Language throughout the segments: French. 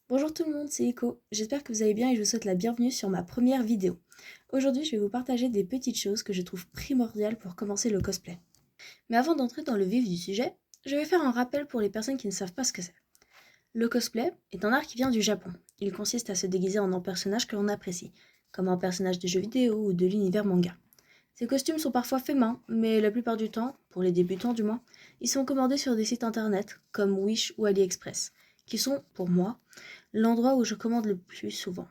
Bonjour tout le monde, c'est Iko. J'espère que vous allez bien et je vous souhaite la bienvenue sur ma première vidéo. Aujourd'hui, je vais vous partager des petites choses que je trouve primordiales pour commencer le cosplay. Mais avant d'entrer dans le vif du sujet, je vais faire un rappel pour les personnes qui ne savent pas ce que c'est. Le cosplay est un art qui vient du Japon. Il consiste à se déguiser en un personnage que l'on apprécie, comme un personnage de jeu vidéo ou de l'univers manga. Ces costumes sont parfois faits main, mais la plupart du temps, pour les débutants du moins, ils sont commandés sur des sites internet comme Wish ou AliExpress, qui sont, pour moi, l'endroit où je commande le plus souvent.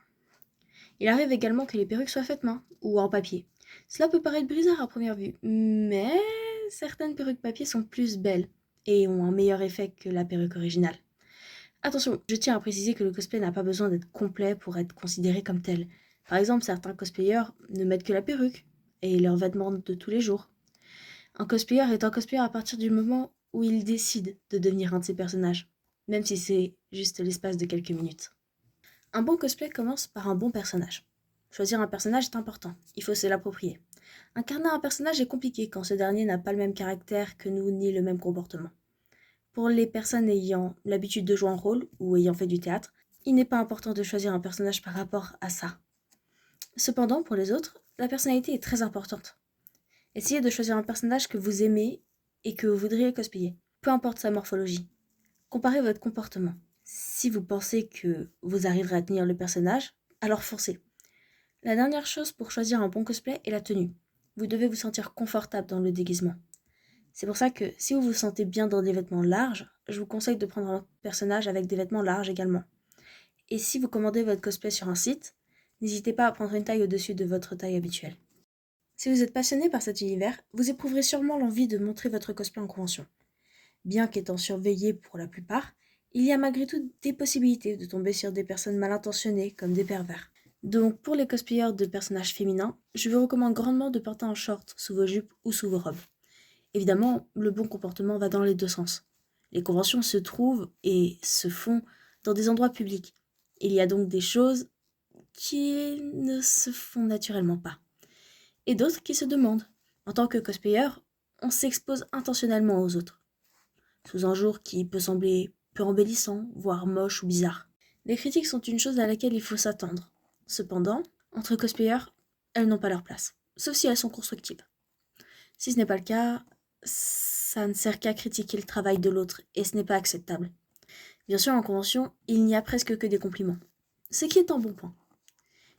Il arrive également que les perruques soient faites main ou en papier. Cela peut paraître bizarre à première vue, mais certaines perruques papier sont plus belles et ont un meilleur effet que la perruque originale. Attention, je tiens à préciser que le cosplay n'a pas besoin d'être complet pour être considéré comme tel. Par exemple, certains cosplayers ne mettent que la perruque et leurs vêtements de tous les jours. Un cosplayer est un cosplayer à partir du moment où il décide de devenir un de ses personnages, même si c'est juste l'espace de quelques minutes. Un bon cosplay commence par un bon personnage. Choisir un personnage est important, il faut se l'approprier. Incarner un personnage est compliqué quand ce dernier n'a pas le même caractère que nous ni le même comportement. Pour les personnes ayant l'habitude de jouer un rôle ou ayant fait du théâtre, il n'est pas important de choisir un personnage par rapport à ça. Cependant, pour les autres, la personnalité est très importante. Essayez de choisir un personnage que vous aimez et que vous voudriez cosplayer, peu importe sa morphologie. Comparez votre comportement. Si vous pensez que vous arriverez à tenir le personnage, alors foncez. La dernière chose pour choisir un bon cosplay est la tenue. Vous devez vous sentir confortable dans le déguisement. C'est pour ça que si vous vous sentez bien dans des vêtements larges, je vous conseille de prendre un personnage avec des vêtements larges également. Et si vous commandez votre cosplay sur un site, n'hésitez pas à prendre une taille au-dessus de votre taille habituelle. Si vous êtes passionné par cet univers, vous éprouverez sûrement l'envie de montrer votre cosplay en convention. Bien qu'étant surveillé pour la plupart, il y a malgré tout des possibilités de tomber sur des personnes mal intentionnées comme des pervers. Donc pour les cosplayers de personnages féminins, je vous recommande grandement de porter un short sous vos jupes ou sous vos robes. Évidemment, le bon comportement va dans les deux sens. Les conventions se trouvent et se font dans des endroits publics. Il y a donc des choses qui ne se font naturellement pas. Et d'autres qui se demandent. En tant que cosplayer, on s'expose intentionnellement aux autres, sous un jour qui peut sembler peu embellissant, voire moche ou bizarre. Les critiques sont une chose à laquelle il faut s'attendre. Cependant, entre cosplayers, elles n'ont pas leur place, sauf si elles sont constructives. Si ce n'est pas le cas, ça ne sert qu'à critiquer le travail de l'autre, et ce n'est pas acceptable. Bien sûr, en convention, il n'y a presque que des compliments, ce qui est un bon point.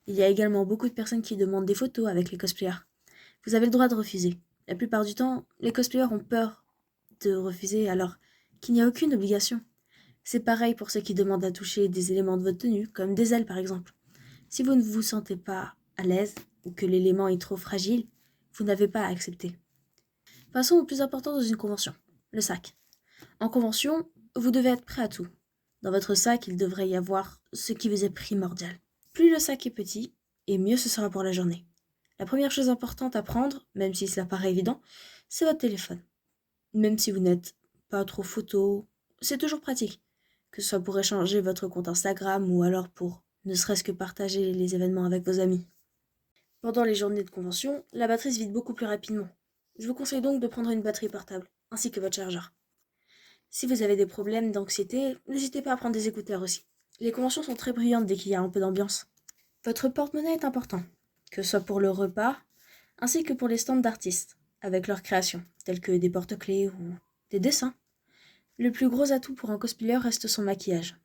Il y a également beaucoup de personnes qui demandent des photos avec les cosplayers. Vous avez le droit de refuser. La plupart du temps, les cosplayers ont peur de refuser alors qu'il n'y a aucune obligation. C'est pareil pour ceux qui demandent à toucher des éléments de votre tenue, comme des ailes par exemple. Si vous ne vous sentez pas à l'aise ou que l'élément est trop fragile, vous n'avez pas à accepter. Passons au plus important dans une convention, le sac. En convention, vous devez être prêt à tout. Dans votre sac, il devrait y avoir ce qui vous est primordial. Plus le sac est petit, et mieux ce sera pour la journée. La première chose importante à prendre, même si cela paraît évident, c'est votre téléphone. Même si vous n'êtes pas trop photo, c'est toujours pratique. Que ce soit pour échanger votre compte Instagram ou alors pour ne serait-ce que partager les événements avec vos amis. Pendant les journées de convention, la batterie se vide beaucoup plus rapidement. Je vous conseille donc de prendre une batterie portable, ainsi que votre chargeur. Si vous avez des problèmes d'anxiété, n'hésitez pas à prendre des écouteurs aussi. Les conventions sont très bruyantes dès qu'il y a un peu d'ambiance. Votre porte-monnaie est important, que ce soit pour le repas, ainsi que pour les stands d'artistes, avec leurs créations, telles que des porte-clés ou des dessins. Le plus gros atout pour un cosplayer reste son maquillage.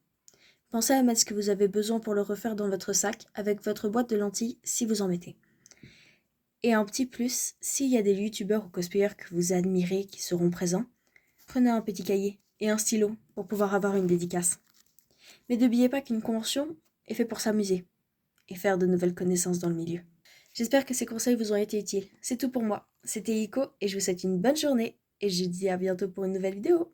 Pensez à mettre ce que vous avez besoin pour le refaire dans votre sac, avec votre boîte de lentilles si vous en mettez. Et un petit plus, s'il y a des youtubeurs ou cosplayers que vous admirez qui seront présents, prenez un petit cahier et un stylo pour pouvoir avoir une dédicace. Mais n'oubliez pas qu'une convention est faite pour s'amuser et faire de nouvelles connaissances dans le milieu. J'espère que ces conseils vous ont été utiles. C'est tout pour moi. C'était Iko et je vous souhaite une bonne journée et je vous dis à bientôt pour une nouvelle vidéo.